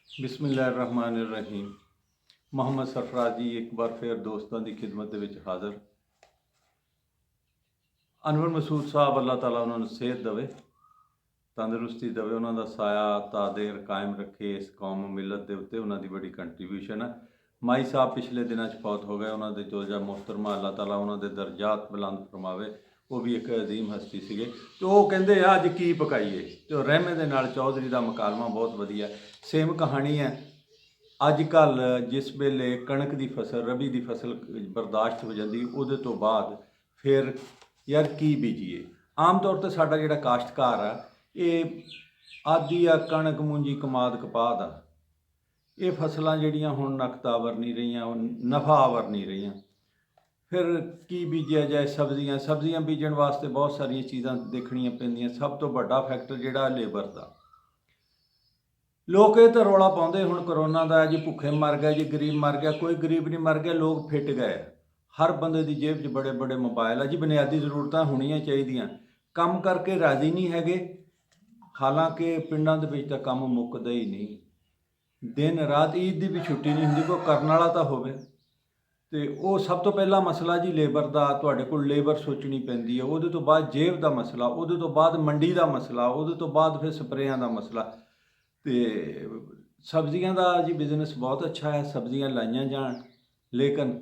बिस्मिल्लाहिर्रहमानिर्रहीम। मोहम्मद सरफराज जी एक बार फिर दोस्तों की खिदमत ਦੇ ਵਿੱਚ ਹਾਜ਼ਰ। ਅਨਵਰ ਮਸੂਦ ਸਾਹਿਬ ਅੱਲਾਹ ਤਾਲਾ ਉਹਨਾਂ ਨੂੰ ਸਿਹਤ ਦੇਵੇ, ਤੰਦਰੁਸਤੀ ਦੇਵੇ, ਉਹਨਾਂ ਦਾ ਸਾਇਆ ਤਾਦੇਰ ਕਾਇਮ ਰੱਖੇ ਇਸ ਕੌਮ ਮਿਲਤ ਦੇ ਉੱਤੇ। ਉਹਨਾਂ ਦੀ ਬੜੀ ਕੰਟਰੀਬਿਊਸ਼ਨ ਹੈ। ਮਾਈ ਸਾਹਿਬ ਪਿਛਲੇ ਦਿਨਾਂ 'ਚ ਫੌਤ ਹੋ ਗਏ। ਉਹਨਾਂ ਦੇ ਜੋਜਾ ਮੁਹਤਰਮਾ ਅੱਲਾਹ ਤਾਲਾ ਉਹਨਾਂ ਦੇ ਦਰਜਾਤ ਬੁਲੰਦ ਫਰਮਾਵੇ। ਉਹ ਵੀ ਇੱਕ ਅਜ਼ੀਮ ਹਸਤੀ ਸੀਗੇ। ਅਤੇ ਉਹ ਕਹਿੰਦੇ ਅੱਜ ਕੀ ਪਕਾਈਏ, ਅਤੇ ਰਹਿਮੇ ਦੇ ਨਾਲ ਚੌਧਰੀ ਦਾ ਮਕਾਲਮਾ ਬਹੁਤ ਵਧੀਆ। ਸੇਮ ਕਹਾਣੀ ਹੈ। ਅੱਜ ਕੱਲ੍ਹ ਜਿਸ ਵੇਲੇ ਕਣਕ ਦੀ ਫਸਲ, ਰਬੀ ਦੀ ਫਸਲ ਬਰਦਾਸ਼ਤ ਹੋ ਜਾਂਦੀ, ਉਹਦੇ ਤੋਂ ਬਾਅਦ ਫਿਰ ਯਾਰ ਕੀ ਬੀਜੀਏ। ਆਮ ਤੌਰ 'ਤੇ ਸਾਡਾ ਜਿਹੜਾ ਕਾਸ਼ਤਕਾਰ ਆ, ਇਹ ਆਦੀ ਆ ਕਣਕ, ਮੂੰਜੀ, ਕਮਾਦ, ਕਪਾਹ ਦਾ। ਇਹ ਫਸਲਾਂ ਜਿਹੜੀਆਂ ਹੁਣ ਨਕਤਾਵਰ ਨਹੀਂ ਰਹੀਆਂ, ਨਫਾਵਰ ਨਹੀਂ ਰਹੀਆਂ। ਫਿਰ ਕੀ ਬੀਜਿਆ ਜਾਏ? ਸਬਜ਼ੀਆਂ ਬੀਜਣ ਵਾਸਤੇ ਬਹੁਤ ਸਾਰੀਆਂ ਚੀਜ਼ਾਂ ਦੇਖਣੀਆਂ ਪੈਂਦੀਆਂ। ਸਭ ਤੋਂ ਵੱਡਾ ਫੈਕਟਰ ਜਿਹੜਾ ਲੇਬਰ ਦਾ। ਲੋਕ ਇਹ ਤਾਂ ਰੌਲਾ ਪਾਉਂਦੇ ਹੁਣ ਕਰੋਨਾ ਦਾ ਜੀ, ਭੁੱਖੇ ਮਰ ਗਏ ਜੀ, ਗਰੀਬ ਮਰ ਗਿਆ। ਕੋਈ ਗਰੀਬ ਨਹੀਂ ਮਰ ਗਿਆ, ਲੋਕ ਫਿੱਟ ਗਏ। ਹਰ ਬੰਦੇ ਦੀ ਜੇਬ 'ਚ ਬੜੇ ਬੜੇ ਮੋਬਾਈਲ ਆ ਜੀ। ਬੁਨਿਆਦੀ ਜ਼ਰੂਰਤਾਂ ਹੋਣੀਆਂ ਚਾਹੀਦੀਆਂ। ਕੰਮ ਕਰਕੇ ਰਾਜ਼ੀ ਨਹੀਂ ਹੈਗੇ। ਹਾਲਾਂਕਿ ਪਿੰਡਾਂ ਦੇ ਵਿੱਚ ਤਾਂ ਕੰਮ ਮੁੱਕਦਾ ਹੀ ਨਹੀਂ। ਦਿਨ ਰਾਤ, ਈਦ ਦੀ ਵੀ ਛੁੱਟੀ ਨਹੀਂ ਹੁੰਦੀ। ਕੋਈ ਕਰਨ ਵਾਲਾ ਤਾਂ ਹੋਵੇ। ਅਤੇ ਉਹ ਸਭ ਤੋਂ ਪਹਿਲਾ ਮਸਲਾ ਜੀ ਲੇਬਰ ਦਾ। ਤੁਹਾਡੇ ਕੋਲ ਲੇਬਰ ਸੋਚਣੀ ਪੈਂਦੀ ਹੈ। ਉਹਦੇ ਤੋਂ ਬਾਅਦ ਜੇਬ ਦਾ ਮਸਲਾ, ਉਹਦੇ ਤੋਂ ਬਾਅਦ ਮੰਡੀ ਦਾ ਮਸਲਾ, ਉਹਦੇ ਤੋਂ ਬਾਅਦ ਫਿਰ ਸਪਰੇਆਂ ਦਾ ਮਸਲਾ। ਅਤੇ ਸਬਜ਼ੀਆਂ ਦਾ ਜੀ ਬਿਜ਼ਨਸ ਬਹੁਤ ਅੱਛਾ ਹੈ। ਸਬਜ਼ੀਆਂ ਲਾਈਆਂ ਜਾਣ, ਲੇਕਿਨ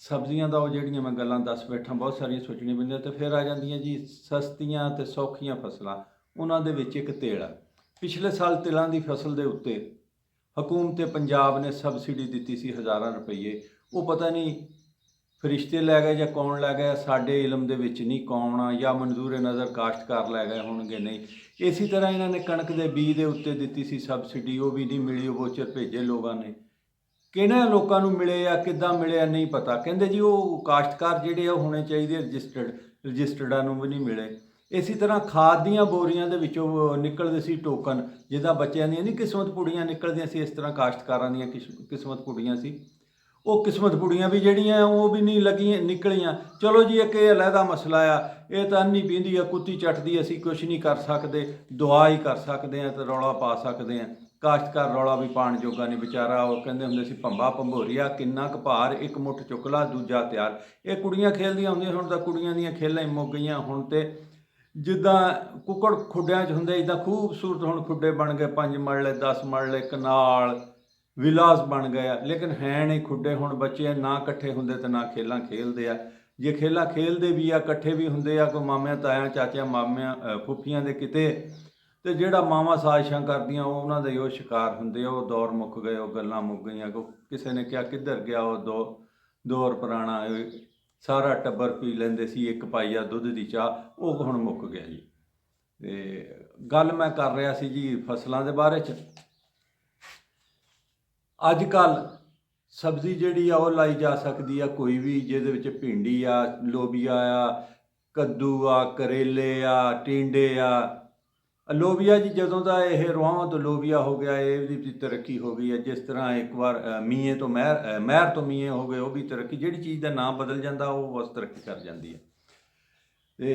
ਸਬਜ਼ੀਆਂ ਦਾ ਉਹ ਜਿਹੜੀਆਂ ਮੈਂ ਗੱਲਾਂ ਦੱਸ ਬੈਠਾ, ਬਹੁਤ ਸਾਰੀਆਂ ਸੋਚਣੀਆਂ ਪੈਂਦੀਆਂ। ਅਤੇ ਫਿਰ ਆ ਜਾਂਦੀਆਂ ਜੀ ਸਸਤੀਆਂ ਅਤੇ ਸੌਖੀਆਂ ਫਸਲਾਂ। ਉਹਨਾਂ ਦੇ ਵਿੱਚ ਇੱਕ ਤੇਲ ਆ। ਪਿਛਲੇ ਸਾਲ ਤਿਲਾਂ ਦੀ ਫਸਲ ਦੇ ਉੱਤੇ ਹਕੂਮਤ ਪੰਜਾਬ ਨੇ ਸਬਸਿਡੀ ਦਿੱਤੀ ਸੀ ਹਜ਼ਾਰਾਂ ਰੁਪਈਏ। ਉਹ ਪਤਾ ਨਹੀਂ ਫਰਿਸ਼ਤੇ ਲੈ ਗਏ ਜਾਂ ਕੌਣ ਲੈ ਗਿਆ, ਸਾਡੇ ਇਲਮ ਦੇ ਵਿੱਚ ਨਹੀਂ ਕੌਣ ਆ, ਜਾਂ ਮਨਜ਼ੂਰ ਨਜ਼ਰ ਕਾਸ਼ਤਕਾਰ ਲੈ ਗਏ ਹੋਣਗੇ। ਨਹੀਂ, ਇਸੇ ਤਰ੍ਹਾਂ ਇਹਨਾਂ ਨੇ ਕਣਕ ਦੇ ਬੀਜ ਦੇ ਉੱਤੇ ਦਿੱਤੀ ਸੀ ਸਬਸਿਡੀ, ਉਹ ਵੀ ਨਹੀਂ ਮਿਲੀ। ਉਹ ਵੋਚਰ ਭੇਜੇ ਲੋਕਾਂ ਨੇ। ਕਿਹਨਾਂ ਲੋਕਾਂ ਨੂੰ ਮਿਲੇ ਆ, ਕਿੱਦਾਂ ਮਿਲਿਆ ਨਹੀਂ ਪਤਾ। ਕਹਿੰਦੇ ਜੀ ਉਹ ਕਾਸ਼ਤਕਾਰ ਜਿਹੜੇ ਆ ਉਹ ਹੋਣੇ ਚਾਹੀਦੇ ਰਜਿਸਟਰਡਾਂ ਨੂੰ ਵੀ ਨਹੀਂ ਮਿਲੇ। ਇਸੇ ਤਰ੍ਹਾਂ ਖਾਦ ਦੀਆਂ ਬੋਰੀਆਂ ਦੇ ਵਿੱਚੋਂ ਨਿਕਲਦੇ ਸੀ ਟੋਕਨ। ਜਿੱਦਾਂ ਬੱਚਿਆਂ ਦੀਆਂ ਨਹੀਂ ਕਿਸਮਤ ਪੁੜੀਆਂ ਨਿਕਲਦੀਆਂ ਸੀ, ਇਸ ਤਰ੍ਹਾਂ ਕਾਸ਼ਤਕਾਰਾਂ ਦੀਆਂ ਕਿਸਮਤ ਪੁੜੀਆਂ ਸੀ। ਉਹ ਕਿਸਮਤ ਪੁੜੀਆਂ ਵੀ ਜਿਹੜੀਆਂ ਉਹ ਵੀ ਨਹੀਂ ਨਿਕਲੀਆਂ। ਚਲੋ ਜੀ, ਇੱਕ ਇਹ ਅਲੱਗਾ ਮਸਲਾ ਆ। ਇਹ ਤਾਂ ਅੰਨੀ ਪੀਂਦੀ ਆ, ਕੁੱਤੀ ਚੱਟਦੀ, ਅਸੀਂ ਕੁਛ ਨਹੀਂ ਕਰ ਸਕਦੇ। ਦੁਆ ਹੀ ਕਰ ਸਕਦੇ ਹਾਂ ਅਤੇ ਰੌਲਾ ਪਾ ਸਕਦੇ ਹਾਂ। ਕਾਸ਼ਤਕਾਰ ਰੌਲਾ ਵੀ ਪਾਉਣ ਜੋਗਾ ਨਹੀਂ ਵਿਚਾਰਾ। ਉਹ ਕਹਿੰਦੇ ਹੁੰਦੇ ਸੀ ਭੰਬਾ ਭੰਬੋਰੀਆ ਕਿੰਨਾ ਕੁ ਭਾਰ, ਇੱਕ ਮੁੱਠ ਚੁੱਕ ਲਾ ਦੂਜਾ ਤਿਆਰ। ਇਹ ਕੁੜੀਆਂ ਖੇਲਦੀਆਂ ਹੁੰਦੀਆਂ। ਹੁਣ ਤਾਂ ਕੁੜੀਆਂ ਦੀਆਂ ਖੇਲਾਂ ਹੀ ਮੁੱਕ ਗਈਆਂ। ਹੁਣ ਤਾਂ ਜਿੱਦਾਂ ਕੁੱਕੜ ਖੁੱਡਿਆਂ 'ਚ ਹੁੰਦੇ, ਇੱਦਾਂ ਖੂਬਸੂਰਤ ਹੁਣ ਖੁੱਡੇ ਬਣ ਗਏ। 5 ਮਰਲੇ 10 ਮਰਲੇ ਕਨਾਲ ਵਿਲਾਸ ਬਣ ਗਏ ਆ, ਲੇਕਿਨ ਹੈ ਨਹੀਂ ਖੁੱਡੇ। ਹੁਣ ਬੱਚੇ ਨਾ ਇਕੱਠੇ ਹੁੰਦੇ ਅਤੇ ਨਾ ਖੇਲਾਂ ਖੇਲਦੇ ਆ। ਜੇ ਖੇਲਾਂ ਖੇਲਦੇ ਵੀ ਆ, ਇਕੱਠੇ ਵੀ ਹੁੰਦੇ ਆ, ਕੋਈ ਮਾਮਿਆਂ ਤਾਇਆਂ ਚਾਚਿਆਂ ਮਾਮਿਆਂ ਫੁੱਫੀਆਂ ਦੇ ਕਿਤੇ, ਅਤੇ ਜਿਹੜਾ ਮਾਵਾਂ ਸਾਜ਼ਿਸ਼ਾਂ ਕਰਦੀਆਂ ਉਹ ਉਹਨਾਂ ਦੇ ਉਹ ਸ਼ਿਕਾਰ ਹੁੰਦੇ ਆ। ਉਹ ਦੌਰ ਮੁੱਕ ਗਏ, ਉਹ ਗੱਲਾਂ ਮੁੱਕ ਗਈਆਂ। ਕਿਸੇ ਨੇ ਕਿਹਾ ਕਿੱਧਰ ਗਿਆ ਉਹ ਦੌਰ ਪੁਰਾਣਾ, ਸਾਰਾ ਟੱਬਰ ਪੀ ਲੈਂਦੇ ਸੀ ਇੱਕ ਪਾਈਆ ਦੁੱਧ ਦੀ ਚਾਹ, ਉਹ ਹੁਣ ਮੁੱਕ ਗਿਆ ਜੀ। ਅਤੇ ਗੱਲ ਮੈਂ ਕਰ ਰਿਹਾ ਸੀ ਜੀ ਫਸਲਾਂ ਦੇ ਬਾਰੇ 'ਚ। ਅੱਜ ਕੱਲ੍ਹ ਸਬਜ਼ੀ ਜਿਹੜੀ ਆ ਉਹ ਲਾਈ ਜਾ ਸਕਦੀ ਆ ਕੋਈ ਵੀ, ਜਿਹਦੇ ਵਿੱਚ ਭਿੰਡੀ ਆ, ਲੋਬੀਆ ਆ, ਕੱਦੂ ਆ, ਕਰੇਲੇ ਆ, ਟੀਂਡੇ ਆ। ਲੋਬੀਆ ਜੀ ਜਦੋਂ ਦਾ ਇਹ ਰੁਆਵਾਂ ਤੋਂ ਲੋਬੀਆ ਹੋ ਗਿਆ, ਇਹਦੀ ਵੀ ਤਰੱਕੀ ਹੋ ਗਈ ਹੈ। ਜਿਸ ਤਰ੍ਹਾਂ ਇੱਕ ਵਾਰ ਮੀਏ ਤੋਂ ਮਹਿਰ ਤੋਂ ਮੀਏ ਹੋ ਗਏ, ਉਹ ਵੀ ਤਰੱਕੀ। ਜਿਹੜੀ ਚੀਜ਼ ਦਾ ਨਾਮ ਬਦਲ ਜਾਂਦਾ ਉਹ ਬਸ ਤਰੱਕੀ ਕਰ ਜਾਂਦੀ ਹੈ। ਅਤੇ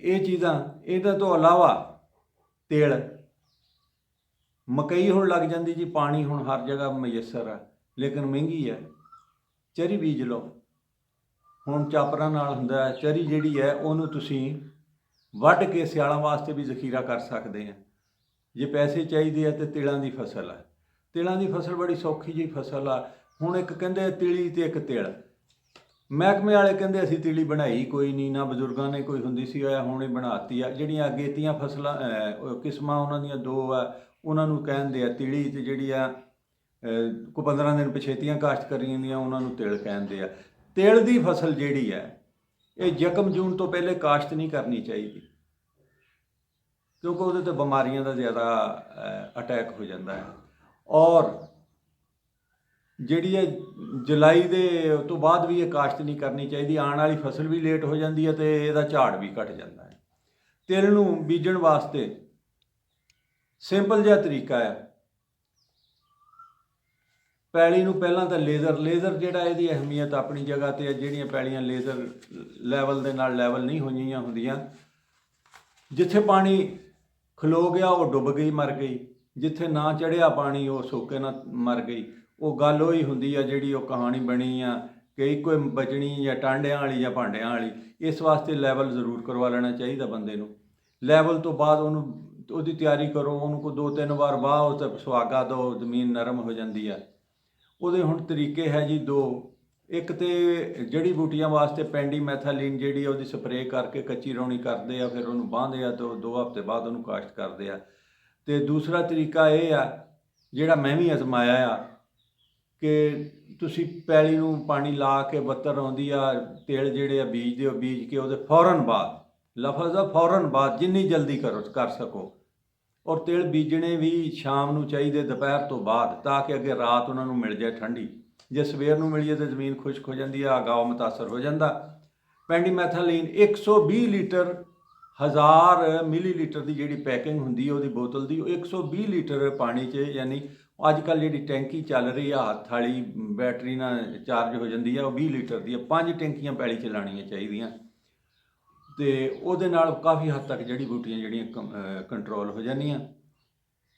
ਇਹ ਚੀਜ਼ਾਂ, ਇਹਦੇ ਤੋਂ ਇਲਾਵਾ ਤੇਲ, ਮਕਈ ਹੁਣ ਲੱਗ ਜਾਂਦੀ ਜੀ। ਪਾਣੀ ਹੁਣ ਹਰ ਜਗ੍ਹਾ ਮੁਯੱਸਰ ਆ, ਲੇਕਿਨ ਮਹਿੰਗੀ ਹੈ। ਚਰੀ ਬੀਜ ਲਓ। ਹੁਣ ਚਾਪਰਾਂ ਨਾਲ ਹੁੰਦਾ। ਚਰੀ ਜਿਹੜੀ ਹੈ ਉਹਨੂੰ ਤੁਸੀਂ ਵੱਢ ਕੇ ਸਿਆਲਾਂ ਵਾਸਤੇ ਵੀ ਜ਼ਖੀਰਾ ਕਰ ਸਕਦੇ ਹਾਂ। ਜੇ ਪੈਸੇ ਚਾਹੀਦੇ ਆ ਤਾਂ ਤਿਲਾਂ ਦੀ ਫਸਲ ਹੈ। ਤਿਲਾਂ ਦੀ ਫਸਲ ਬੜੀ ਸੌਖੀ ਜਿਹੀ ਫਸਲ ਆ। ਹੁਣ ਇੱਕ ਕਹਿੰਦੇ ਤਿਲੀ ਅਤੇ ਇੱਕ ਤਿਲ। ਮਹਿਕਮੇ ਵਾਲੇ ਕਹਿੰਦੇ ਅਸੀਂ ਤਿਲੀ ਬਣਾਈ ਕੋਈ ਨਹੀਂ, ਨਾ ਬਜ਼ੁਰਗਾਂ ਨੇ ਕੋਈ ਹੁੰਦੀ ਸੀ, ਹੁਣ ਹੀ ਬਣਾਤੀ ਆ। ਜਿਹੜੀਆਂ ਅਗੇਤੀਆਂ ਫਸਲਾਂ ਕਿਸਮਾਂ ਉਹਨਾਂ ਦੀਆਂ ਦੋ ਆ, ਉਹਨਾਂ ਨੂੰ ਕਹਿੰਦੇ ਆ ਤਿਲੀ, ਅਤੇ ਜਿਹੜੀ ਆ ਕੋਈ 15 ਦਿਨ ਪਛੇਤੀਆਂ ਕਾਸ਼ਤ ਕਰੀਆਂ ਦੀਆਂ ਉਹਨਾਂ ਨੂੰ ਤਿਲ ਕਹਿੰਦੇ ਆ। ਤਿਲ ਦੀ ਫਸਲ ਜਿਹੜੀ ਹੈ ਇਹ ਯਕਮ ਜੂਨ ਤੋਂ ਪਹਿਲੇ ਕਾਸ਼ਤ ਨਹੀਂ ਕਰਨੀ ਚਾਹੀਦੀ, ਕਿਉਂਕਿ ਉਹਦੇ 'ਤੇ ਬਿਮਾਰੀਆਂ ਦਾ ਜ਼ਿਆਦਾ ਅਟੈਕ ਹੋ ਜਾਂਦਾ ਹੈ। ਔਰ ਜਿਹੜੀ ਹੈ ਜੁਲਾਈ ਦੇ ਤੋਂ ਬਾਅਦ ਵੀ ਇਹ ਕਾਸ਼ਤ ਨਹੀਂ ਕਰਨੀ ਚਾਹੀਦੀ। ਆਉਣ ਵਾਲੀ ਫਸਲ ਵੀ ਲੇਟ ਹੋ ਜਾਂਦੀ ਹੈ ਅਤੇ ਇਹਦਾ ਝਾੜ ਵੀ ਘਟ ਜਾਂਦਾ ਹੈ। ਤਿਲ ਨੂੰ ਬੀਜਣ ਵਾਸਤੇ ਸਿੰਪਲ ਜਿਹਾ ਤਰੀਕਾ ਹੈ। ਪੈਲੀ ਨੂੰ ਪਹਿਲਾਂ ਤਾਂ ਲੇਜ਼ਰ ਜਿਹੜਾ ਇਹਦੀ ਅਹਿਮੀਅਤ ਆਪਣੀ ਜਗ੍ਹਾ 'ਤੇ ਹੈ। ਜਿਹੜੀਆਂ ਪੈਲੀਆਂ ਲੇਜ਼ਰ ਲੈਵਲ ਦੇ ਨਾਲ ਲੈਵਲ ਨਹੀਂ ਹੋਈਆਂ ਹੁੰਦੀਆਂ, ਜਿੱਥੇ ਪਾਣੀ ਖਲੋ ਗਿਆ ਉਹ ਡੁੱਬ ਗਈ, ਮਰ ਗਈ। ਜਿੱਥੇ ਨਾ ਚੜ੍ਹਿਆ ਪਾਣੀ ਉਹ ਸੋਕੇ ਨਾਲ ਮਰ ਗਈ। ਉਹ ਗੱਲ ਉਹੀ ਹੁੰਦੀ ਆ ਜਿਹੜੀ ਉਹ ਕਹਾਣੀ ਬਣੀ ਆ ਕਿ ਇੱਕੋ ਹੀ ਬਚਣੀ ਜਾਂ ਟਾਂਡਿਆਂ ਵਾਲੀ ਜਾਂ ਭਾਂਡਿਆਂ ਵਾਲੀ। ਇਸ ਵਾਸਤੇ ਲੈਵਲ ਜ਼ਰੂਰ ਕਰਵਾ ਲੈਣਾ ਚਾਹੀਦਾ ਬੰਦੇ ਨੂੰ। ਲੈਵਲ ਤੋਂ ਬਾਅਦ ਉਹਦੀ ਤਿਆਰੀ ਕਰੋ, ਉਹਨੂੰ ਕੋਈ 2-3 ਵਾਰ ਵਾਹੋ ਤੇ ਸੁਹਾਗਾ ਦਿਓ, ਜ਼ਮੀਨ ਨਰਮ ਹੋ ਜਾਂਦੀ ਆ। ਉਹਦੇ ਹੁਣ ਤਰੀਕੇ ਹੈ ਜੀ 2। ਇੱਕ ਤੇ ਜੜੀ ਬੂਟੀਆਂ ਵਾਸਤੇ ਪੈਂਡੀਮੈਥਾਲੀਨ ਜਿਹੜੀ ਉਹਦੀ ਸਪਰੇਅ ਕਰਕੇ ਕੱਚੀ ਰੌਣੀ ਕਰਦੇ ਆ, ਫਿਰ ਉਹਨੂੰ ਬਾਂਹਦੇ ਆ ਤੇ 2 ਹਫ਼ਤੇ ਬਾਅਦ ਉਹਨੂੰ ਕਾਸ਼ਤ ਕਰਦੇ ਆ। ਤੇ ਦੂਸਰਾ ਤਰੀਕਾ ਇਹ ਆ ਜਿਹੜਾ ਮੈਂ ਵੀ ਅਜ਼ਮਾਇਆ ਆ ਕਿ ਤੁਸੀਂ ਪੈਲੀ ਨੂੰ ਪਾਣੀ ਲਾ ਕੇ ਬੱਤਰ ਆਉਂਦੀ ਆ, ਤੇਲ ਜਿਹੜੇ ਆ ਬੀਜਦੇ ਹੋ, ਬੀਜ ਕੇ ਉਹਦੇ ਫੌਰਨ ਬਾਅਦ, ਲਫ਼ਜ਼ ਆ ਫੌਰਨ ਬਾਅਦ, ਜਿੰਨੀ ਜਲਦੀ ਕਰ ਸਕੋ। ਔਰ ਤੇਲ ਬੀਜਣੇ ਵੀ ਸ਼ਾਮ ਨੂੰ ਚਾਹੀਦੇ, ਦੁਪਹਿਰ ਤੋਂ ਬਾਅਦ, ਤਾਂ ਕਿ ਅੱਗੇ ਰਾਤ ਉਹਨਾਂ ਨੂੰ ਮਿਲ ਜਾਏ ਠੰਡੀ। ਜੇ ਸਵੇਰ ਨੂੰ ਮਿਲੀਏ ਤਾਂ ਜ਼ਮੀਨ ਖੁਸ਼ਕ ਹੋ ਜਾਂਦੀ ਆ, ਅਗਾਓ ਮੁਤਾਸਰ ਹੋ ਜਾਂਦਾ। ਪੈਂਡੀਮੈਥਾਲੀਨ 120 ਲੀਟਰ 1000 ਮਿਲੀਲੀਟਰ ਦੀ ਜਿਹੜੀ ਪੈਕਿੰਗ ਹੁੰਦੀ ਹੈ ਉਹਦੀ ਬੋਤਲ ਦੀ, ਉਹ 120 ਲੀਟਰ ਪਾਣੀ 'ਚ, ਯਾਨੀ ਅੱਜ ਕੱਲ੍ਹ ਜਿਹੜੀ ਟੈਂਕੀ ਚੱਲ ਰਹੀ ਆ ਹੱਥ ਵਾਲੀ ਬੈਟਰੀ ਨਾਲ ਚਾਰਜ ਹੋ ਜਾਂਦੀ ਆ, ਉਹ 20 ਲੀਟਰ ਦੀ ਆ। 5 ਟੈਂਕੀਆਂ ਪੈਲੀ 'ਚ ਲਾਉਣੀਆਂ ਚਾਹੀਦੀਆਂ ਤੇ ਉਹਦੇ ਨਾਲ ਕਾਫੀ ਹੱਦ ਤੱਕ ਜੜੀ ਬੂਟੀਆਂ ਜਿਹੜੀਆਂ ਕੰਟਰੋਲ ਹੋ ਜਾਂਦੀਆਂ।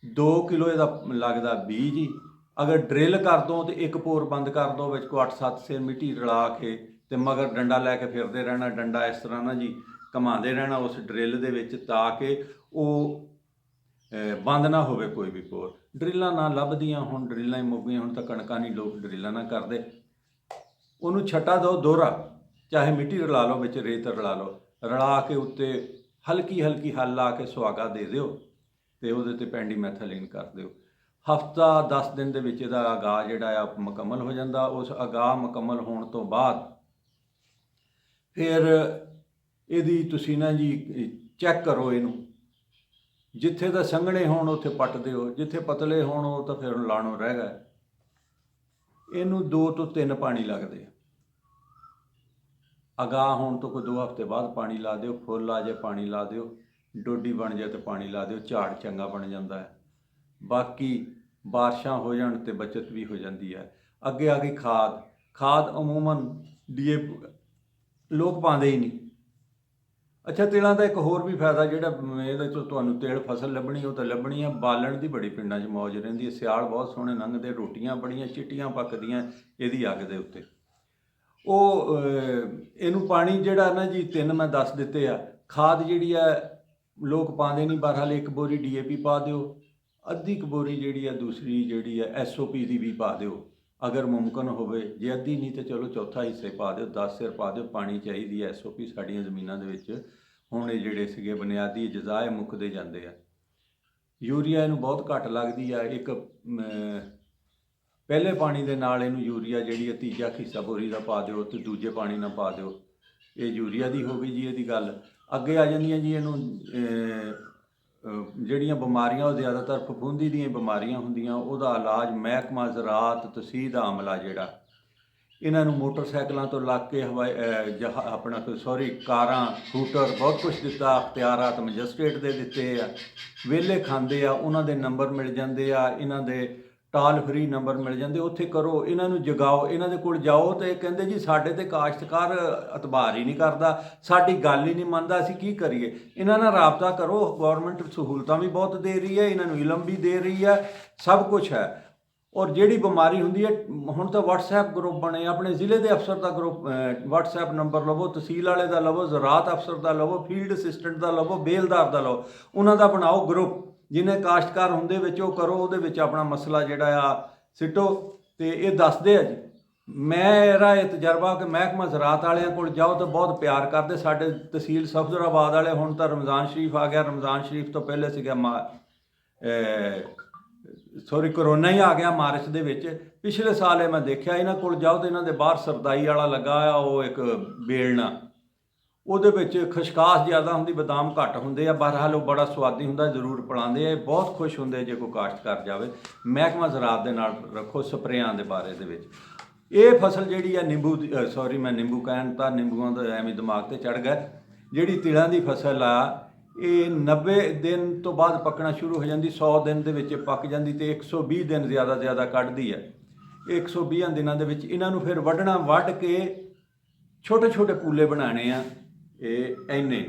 2 ਕਿਲੋ ਇਹਦਾ ਲੱਗਦਾ ਬੀਜ ਹੀ। ਅਗਰ ਡਰਿਲ ਕਰ ਦੋ ਤੇ ਇੱਕ ਪੋਰ ਬੰਦ ਕਰ ਦੋ, ਵਿੱਚ ਕੋ 8-7 ਸੇਰ ਮਿੱਟੀ ਰਲਾ ਕੇ ਤੇ ਮਗਰ ਡੰਡਾ ਲੈ ਕੇ ਫਿਰਦੇ ਰਹਿਣਾ। ਡੰਡਾ ਇਸ ਤਰ੍ਹਾਂ ਨਾ ਜੀ ਘੁਮਾਉਂਦੇ ਰਹਿਣਾ ਉਸ ਡਰਿਲ ਦੇ ਵਿੱਚ, ਤਾਂ ਕਿ ਉਹ ਬੰਦ ਨਾ ਹੋਵੇ ਕੋਈ ਵੀ ਪੋਰ। ਡਰਿਲਾਂ ਨਾ ਲੱਭਦੀਆਂ, ਹੁਣ ਡਰਿਲਾਂ ਹੀ ਮੁੱਕ ਗਈਆਂ, ਹੁਣ ਤਾਂ ਕਣਕਾਂ ਨਹੀਂ ਲੋਕ ਡਰਿਲਾਂ ਨਾ ਕਰਦੇ। ਉਹਨੂੰ ਛੱਟਾ ਦਿਓ ਦੋਹਰਾ, ਚਾਹੇ ਮਿੱਟੀ ਰਲਾ ਲਓ, ਵਿੱਚ ਰੇਤ ਰਲਾ ਲਓ, ਰਲਾ ਕੇ ਉੱਤੇ ਹਲਕੀ ਹਲਕੀ ਹੱਲ ਲਾ ਕੇ ਸੁਹਾਗਾ ਦੇ ਦਿਓ ਤੇ ਉਹਦੇ ਤੇ ਪੈਂਡੀਮੈਥਾਲੀਨ ਕਰ ਦਿਓ। ਹਫ਼ਤਾ 10 ਦਿਨ ਦੇ ਵਿੱਚ ਇਹਦਾ ਅਗਾਹ ਜਿਹੜਾ ਆ ਮੁਕੰਮਲ ਹੋ ਜਾਂਦਾ। ਉਸ ਅਗਾਹ ਮੁਕੰਮਲ ਹੋਣ ਤੋਂ ਬਾਅਦ ਫਿਰ ਇਹਦੀ ਤੁਸੀਂ ਨਾ ਜੀ ਚੈੱਕ ਕਰੋ ਇਹਨੂੰ। ਜਿੱਥੇ ਤਾਂ ਸੰਘਣੇ ਹੋਣ ਉੱਥੇ ਪੱਟ ਦਿਓ, ਜਿੱਥੇ ਪਤਲੇ ਹੋਣ ਉਹ ਤਾਂ ਫਿਰ ਲਾਣੋ ਰਹਿ ਗਏ। ਇਹਨੂੰ 2 ਤੋਂ 3 ਪਾਣੀ ਲੱਗਦੇ ਆ। ਅਗਾਹ ਹੋਣ ਤੋਂ ਕੋਈ 2 ਹਫ਼ਤੇ ਬਾਅਦ ਪਾਣੀ ਲਾ ਦਿਓ, ਫੁੱਲ ਆ ਜਾਏ ਪਾਣੀ ਲਾ ਦਿਓ, ਡੋਡੀ ਬਣ ਜਾਏ ਤੇ ਪਾਣੀ ਲਾ ਦਿਓ, ਝਾੜ ਚੰਗਾ ਬਣ ਜਾਂਦਾ ਹੈ। ਬਾਕੀ ਬਾਰਿਸ਼ਾਂ ਹੋ ਜਾਣ ਤੇ ਬਚਤ ਵੀ ਹੋ ਜਾਂਦੀ ਹੈ। ਅੱਗੇ ਆ ਗਈ ਖਾਦ ਅਮੂਮਨ DAP ਲੋਕ ਪਾਉਂਦੇ ਹੀ ਨਹੀਂ। ਅੱਛਾ, ਤਿਲਾਂ ਦਾ ਇੱਕ ਹੋਰ ਵੀ ਫਾਇਦਾ ਜਿਹੜਾ ਇਹਦੇ 'ਚੋਂ ਤੁਹਾਨੂੰ ਤੇਲ ਫਸਲ ਲੱਭਣੀ, ਉਹ ਤਾਂ ਲੱਭਣੀ ਆ। ਬਾਲਣ ਦੀ ਬੜੀ ਪਿੰਡਾਂ 'ਚ ਮੌਜ ਰਹਿੰਦੀ ਹੈ। ਸਿਆਲ ਬਹੁਤ ਸੋਹਣੇ ਲੰਘਦੇ, ਰੋਟੀਆਂ ਬੜੀਆਂ ਚਿੱਟੀਆਂ ਪੱਕਦੀਆਂ ਇਹਦੀ ਅੱਗ ਦੇ ਉੱਤੇ। ਉਹ ਇਹਨੂੰ ਪਾਣੀ ਜਿਹੜਾ ਨਾ ਜੀ 3 ਮੈਂ ਦੱਸ ਦਿੱਤੇ ਆ। ਖਾਦ ਜਿਹੜੀ ਆ ਲੋਕ ਪਾਉਂਦੇ ਨਹੀਂ, ਬਹਰਹਾਲ 1 ਬੋਰੀ DAP ਪਾ ਦਿਓ, ਅੱਧੀ ਕੁ ਬੋਰੀ ਜਿਹੜੀ ਆ ਦੂਸਰੀ ਜਿਹੜੀ ਆ SOP ਦੀ ਵੀ ਪਾ ਦਿਓ ਅਗਰ ਮੁਮਕਿਨ ਹੋਵੇ। ਜੇ ਅੱਧੀ ਨਹੀਂ ਤਾਂ ਚਲੋ ਚੌਥਾ ਹਿੱਸੇ ਪਾ ਦਿਓ, 10 ਸਿਰ ਪਾ ਦਿਓ। ਪਾਣੀ ਚਾਹੀਦੀ ਹੈ SOP ਸਾਡੀਆਂ ਜ਼ਮੀਨਾਂ ਦੇ ਵਿੱਚ। ਹੁਣ ਇਹ ਜਿਹੜੇ ਸੀਗੇ ਬੁਨਿਆਦੀ ਅਜਜ਼ਾ ਮੁੱਕਦੇ ਜਾਂਦੇ ਆ। ਯੂਰੀਆ ਇਹਨੂੰ ਬਹੁਤ ਘੱਟ ਲੱਗਦੀ ਆ। ਇੱਕ ਪਹਿਲੇ ਪਾਣੀ ਦੇ ਨਾਲ ਇਹਨੂੰ ਯੂਰੀਆ ਜਿਹੜੀ ਹੈ ਤੀਜਾ ਹਿੱਸਾ ਬੋਰੀ ਦਾ ਪਾ ਦਿਓ ਤੇ ਦੂਜੇ ਪਾਣੀ ਨਾਲ ਪਾ ਦਿਓ। ਇਹ ਯੂਰੀਆ ਦੀ ਹੋ ਗਈ ਜੀ ਇਹਦੀ ਗੱਲ। ਅੱਗੇ ਆ ਜਾਂਦੀਆਂ ਜੀ ਇਹਨੂੰ ਜਿਹੜੀਆਂ ਬਿਮਾਰੀਆਂ ਉਹ ਜ਼ਿਆਦਾਤਰ ਫਫੂੰਦੀ ਦੀਆਂ ਬਿਮਾਰੀਆਂ ਹੁੰਦੀਆਂ, ਉਹਦਾ ਇਲਾਜ ਮਹਿਕਮਾ ਜ਼ਰਾਤ ਤਸੀਹ ਦਾ ਅਮਲਾ ਜਿਹੜਾ, ਇਹਨਾਂ ਨੂੰ ਮੋਟਰਸਾਈਕਲਾਂ ਤੋਂ ਲੱਗ ਕੇ ਕਾਰਾਂ, ਸਕੂਟਰ, ਬਹੁਤ ਕੁਛ ਦਿੱਤਾ। ਅਖਤਿਆਰਾਤ ਮੈਜਿਸਟ੍ਰੇਟ ਦੇ ਦਿੱਤੇ ਆ। ਵਿਹਲੇ ਖਾਂਦੇ ਆ, ਉਹਨਾਂ ਦੇ ਨੰਬਰ ਮਿਲ ਜਾਂਦੇ ਆ, ਇਹਨਾਂ ਦੇ ਟਾਲ ਫਰੀ ਨੰਬਰ ਮਿਲ ਜਾਂਦੇ। ਉੱਥੇ ਕਰੋ, ਇਹਨਾਂ ਨੂੰ ਜਗਾਓ, ਇਹਨਾਂ ਦੇ ਕੋਲ ਜਾਓ ਤੇ ਇਹ ਕਹਿੰਦੇ ਜੀ ਸਾਡੇ ਤੇ ਕਾਸ਼ਤਕਾਰ ਇਤਬਾਰ ਹੀ ਨਹੀਂ ਕਰਦਾ, ਸਾਡੀ ਗੱਲ ਹੀ ਨਹੀਂ ਮੰਨਦਾ, ਅਸੀਂ ਕੀ ਕਰੀਏ। ਇਹਨਾਂ ਨਾਲ ਰਾਬਤਾ ਕਰੋ। ਗੌਰਮੈਂਟ ਸਹੂਲਤਾਂ ਵੀ ਬਹੁਤ ਦੇ ਰਹੀ ਹੈ, ਇਹਨਾਂ ਨੂੰ ਇਲਮ ਵੀ ਦੇ ਰਹੀ ਹੈ, ਸਭ ਕੁਛ ਹੈ। ਔਰ ਜਿਹੜੀ ਬਿਮਾਰੀ ਹੁੰਦੀ ਹੈ, ਹੁਣ ਤਾਂ WhatsApp ਗਰੁੱਪ ਬਣੇ। ਆਪਣੇ ਜ਼ਿਲ੍ਹੇ ਦੇ ਅਫਸਰ ਦਾ ਗਰੁੱਪ WhatsApp ਨੰਬਰ ਲਵੋ, ਤਹਿਸੀਲ ਵਾਲੇ ਦਾ ਲਵੋ, ਜ਼ਰਾਤ ਅਫਸਰ ਦਾ ਲਵੋ, ਫੀਲਡ ਅਸਿਸਟੈਂਟ ਦਾ ਲਵੋ, ਬੇਲਦਾਰ ਦਾ ਲਵੋ, ਉਹਨਾਂ ਦਾ ਬਣਾਓ ਗਰੁੱਪ। ਜਿਹਨੇ ਕਾਸ਼ਤਕਾਰ ਹੁੰਦੇ ਵਿੱਚ ਉਹ ਕਰੋ, ਉਹਦੇ ਵਿੱਚ ਆਪਣਾ ਮਸਲਾ ਜਿਹੜਾ ਆ ਸਿੱਟੋ ਤੇ ਇਹ ਦੱਸਦੇ ਆ ਜੀ। ਮੇਰਾ ਇਹ ਤਜਰਬਾ ਕਿ ਮਹਿਕਮਾ ਜ਼ਰਾਤ ਵਾਲਿਆਂ ਕੋਲ ਜਾਓ ਤਾਂ ਬਹੁਤ ਪਿਆਰ ਕਰਦੇ। ਸਾਡੇ ਤਹਿਸੀਲ ਸਫਦਰਾਬਾਦ ਵਾਲੇ, ਹੁਣ ਤਾਂ ਰਮਜ਼ਾਨ ਸ਼ਰੀਫ ਆ ਗਿਆ, ਰਮਜ਼ਾਨ ਸ਼ਰੀਫ ਤੋਂ ਪਹਿਲੇ ਸੀਗਾ ਕਰੋਨਾ ਹੀ ਆ ਗਿਆ ਮਾਰਚ ਦੇ ਵਿੱਚ। ਪਿਛਲੇ ਸਾਲ ਇਹ ਮੈਂ ਦੇਖਿਆ, ਇਹਨਾਂ ਕੋਲ ਜਾਓ ਤਾਂ ਇਹਨਾਂ ਦੇ ਬਾਹਰ ਸਰਦਾਈ ਵਾਲਾ ਲੱਗਾ ਆ, ਉਹ ਇੱਕ ਬੇਲਣਾ, ਉਹਦੇ ਵਿੱਚ ਖਸ਼ਖਾਸ ਜ਼ਿਆਦਾ ਹੁੰਦੀ, ਬਦਾਮ ਘੱਟ ਹੁੰਦੇ ਆ। ਬਹਰਹਾਲ ਉਹ ਬੜਾ ਸਵਾਦੀ ਹੁੰਦਾ, ਜ਼ਰੂਰ ਪਿਲਾਉਂਦੇ ਆ। ਬਹੁਤ ਖੁਸ਼ ਹੁੰਦੇ ਜੇ ਕੋਈ ਕਾਸ਼ਤ ਕਰ ਜਾਵੇ। ਮਹਿਕਮਾ ਜ਼ਰਾਤ ਦੇ ਨਾਲ ਰੱਖੋ। ਸਪਰੇਆਂ ਦੇ ਬਾਰੇ ਦੇ ਵਿੱਚ ਇਹ ਫਸਲ ਜਿਹੜੀ ਆ ਮੈਂ ਨਿੰਬੂ ਕਹਿਣ ਤਾਂ ਨਿੰਬੂਆਂ ਦਾ ਐਵੇਂ ਦਿਮਾਗ ਤੇ ਚੜ੍ਹ ਗਿਆ। ਜਿਹੜੀ ਤਿਲਾਂ ਦੀ ਫਸਲ ਆ, ਇਹ 90 ਦਿਨ ਤੋਂ ਬਾਅਦ ਪੱਕਣਾ ਸ਼ੁਰੂ ਹੋ ਜਾਂਦੀ, 100 ਦਿਨ ਦੇ ਵਿੱਚ ਪੱਕ ਜਾਂਦੀ ਤੇ 120 ਦਿਨ ਜ਼ਿਆਦਾ ਕੱਢਦੀ ਹੈ। 120 ਦਿਨਾਂ ਦੇ ਵਿੱਚ ਇਹਨਾਂ ਨੂੰ ਫਿਰ ਵੱਢਣਾ, ਵੱਢ ਕੇ ਛੋਟੇ ਛੋਟੇ ਪੂਲੇ ਬਣਾਉਣੇ ਆ। ਇਹ ਇੰਨੇ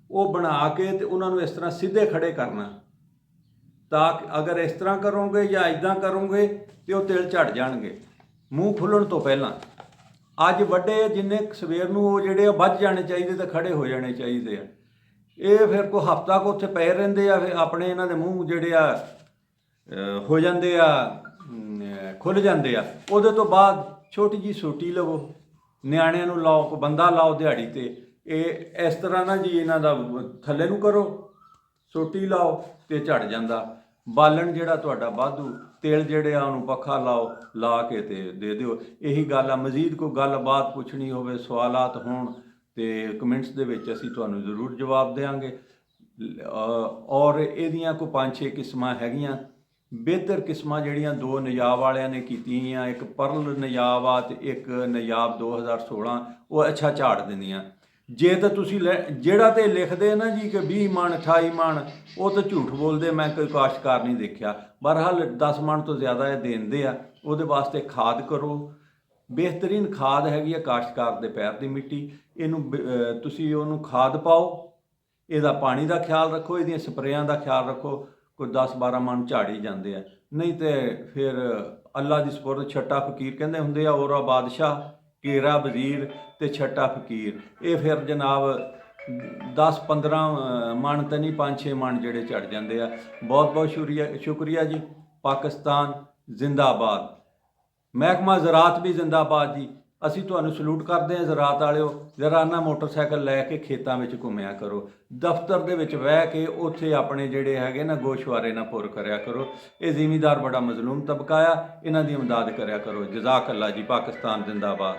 ਉਹ ਬਣਾ ਕੇ ਤੇ ਉਹਨਾਂ ਨੂੰ ਇਸ ਤਰ੍ਹਾਂ ਸਿੱਧੇ ਖੜੇ ਕਰਨਾ ਤਾਂ ਅਗਰ ਇਸ ਤਰ੍ਹਾਂ ਕਰੋਗੇ ਜਾਂ ਇਦਾਂ ਕਰੋਗੇ ਤੇ ਉਹ ਤਿਲ ਝੜ ਜਾਣਗੇ ਮੂੰਹ ਖੁੱਲਣ ਤੋਂ ਪਹਿਲਾਂ। ਅੱਜ ਵੱਡੇ ਜਿੰਨੇ ਸਵੇਰ ਨੂੰ ਉਹ ਜਿਹੜੇ ਵੱਜ ਜਾਣੇ ਚਾਹੀਦੇ ਤੇ ਖੜੇ ਹੋ ਜਾਣੇ ਚਾਹੀਦੇ ਆ। ਇਹ ਫਿਰ ਕੋਈ ਹਫ਼ਤਾ ਕੁ ਉੱਥੇ ਪਏ ਰਹਿੰਦੇ ਆ, ਫਿਰ ਆਪਣੇ ਇਹਨਾਂ ਦੇ ਮੂੰਹ ਜਿਹੜੇ ਆ ਹੋ ਜਾਂਦੇ ਆ, ਖੁੱਲ੍ਹ ਜਾਂਦੇ ਆ। ਉਹਦੇ ਤੋਂ ਬਾਅਦ ਛੋਟੀ ਜਿਹੀ ਸੋਟੀ ਲਵੋ, ਨਿਆਣਿਆਂ ਨੂੰ ਲਾਓ, ਕੋਈ ਬੰਦਾ ਲਾਓ ਦਿਹਾੜੀ ਤੇ। ਇਹ ਇਸ ਤਰ੍ਹਾਂ ਨਾ ਜੀ ਇਹਨਾਂ ਦਾ ਥੱਲੇ ਨੂੰ ਕਰੋ, ਸੋਟੀ ਲਾਓ ਤੇ ਝੜ ਜਾਂਦਾ। ਬਾਲਣ ਜਿਹੜਾ ਤੁਹਾਡਾ ਵਾਧੂ, ਤੇਲ ਜਿਹੜੇ ਆ ਉਹਨੂੰ ਪੱਖਾ ਲਾਓ, ਲਾ ਕੇ ਤੇ ਦੇ ਦਿਓ। ਇਹੀ ਗੱਲ ਆ। ਮਜ਼ੀਦ ਕੋਈ ਗੱਲਬਾਤ ਪੁੱਛਣੀ ਹੋਵੇ, ਸਵਾਲਾਤ ਹੋਣ ਤੇ ਕਮੈਂਟਸ ਦੇ ਵਿੱਚ ਅਸੀਂ ਤੁਹਾਨੂੰ ਜ਼ਰੂਰ ਜਵਾਬ ਦੇਵਾਂਗੇ। ਔਰ ਇਹਦੀਆਂ ਕੋਈ 5-6 ਕਿਸਮਾਂ ਹੈਗੀਆਂ। ਬਿਹਤਰ ਕਿਸਮਾਂ ਜਿਹੜੀਆਂ 2 ਨਜਾਬ ਵਾਲਿਆਂ ਨੇ ਕੀਤੀਆਂ, ਇੱਕ ਪਰਲ ਨਜਾਬ ਆ ਤੇ ਇੱਕ ਨਜਾਬ 2016, ਉਹ ਅੱਛਾ ਝਾੜ ਦਿੰਦੀਆਂ। ਜੇ ਤਾਂ ਤੁਸੀਂ ਜਿਹੜਾ ਤੇ ਲਿਖਦੇ ਨਾ ਜੀ ਕਿ 20 ਮਣ 28 ਮਣ, ਉਹ ਤਾਂ ਝੂਠ ਬੋਲਦੇ। ਮੈਂ ਕੋਈ ਕਾਸ਼ਤਕਾਰ ਨਹੀਂ ਦੇਖਿਆ। ਬਹਰਹਾਲ 10 ਮਣ ਤੋਂ ਜ਼ਿਆਦਾ ਇਹ ਦਿੰਦੇ ਆ। ਉਹਦੇ ਵਾਸਤੇ ਖਾਦ ਕਰੋ। ਬਿਹਤਰੀਨ ਖਾਦ ਹੈਗੀ ਆ ਕਾਸ਼ਤਕਾਰ ਦੇ ਪੈਰ ਦੀ ਮਿੱਟੀ। ਇਹਨੂੰ ਤੁਸੀਂ ਉਹਨੂੰ ਖਾਦ ਪਾਓ, ਇਹਦਾ ਪਾਣੀ ਦਾ ਖਿਆਲ ਰੱਖੋ, ਇਹਦੀਆਂ ਸਪਰੇਆਂ ਦਾ ਖਿਆਲ ਰੱਖੋ। ਕੋਈ 10-12 ਮਣ ਝਾੜ ਹੀ ਜਾਂਦੇ ਆ। ਨਹੀਂ ਤੇ ਫਿਰ ਅੱਲਾ ਦੀ ਸਪੁਰਦ। ਛੱਟਾ ਫਕੀਰ ਕਹਿੰਦੇ ਹੁੰਦੇ ਆ, ਔਰਾ ਬਾਦਸ਼ਾਹ, ਘੇਰਾ ਵਜ਼ੀਰ ਤੇ ਛੱਟਾ ਫਕੀਰ। ਇਹ ਫਿਰ ਜਨਾਬ 10-15 ਮਣ ਤਾਂ ਨਹੀਂ, 5-6 ਮਣ ਜਿਹੜੇ ਝੜ ਜਾਂਦੇ ਆ। ਬਹੁਤ ਬਹੁਤ ਸ਼ੁਕਰੀਆ ਜੀ। ਪਾਕਿਸਤਾਨ ਜ਼ਿੰਦਾਬਾਦ। ਮਹਿਕਮਾ ਜ਼ਰਾਤ ਵੀ ਜ਼ਿੰਦਾਬਾਦ ਜੀ। ਅਸੀਂ ਤੁਹਾਨੂੰ ਸਲੂਟ ਕਰਦੇ ਹਾਂ ਜ਼ਰਾਤ ਵਾਲਿਓ। ਜ਼ਰਾ ਨਾ ਮੋਟਰਸਾਈਕਲ ਲੈ ਕੇ ਖੇਤਾਂ ਵਿੱਚ ਘੁੰਮਿਆ ਕਰੋ। ਦਫ਼ਤਰ ਦੇ ਵਿੱਚ ਬਹਿ ਕੇ ਉੱਥੇ ਆਪਣੇ ਜਿਹੜੇ ਹੈਗੇ ਨਾ ਗੋਸ਼ਵਾਰੇ ਨਾ ਪੁਰ ਕਰਿਆ ਕਰੋ। ਇਹ ਜ਼ਿਮੀਂਦਾਰ ਬੜਾ ਮਜ਼ਲੂਮ ਤਬਕਾ ਆ, ਇਹਨਾਂ ਦੀ ਇਮਦਾਦ ਕਰਿਆ ਕਰੋ। ਜਜ਼ਾਕ ਅੱਲਾ ਜੀ। ਪਾਕਿਸਤਾਨ ਜ਼ਿੰਦਾਬਾਦ।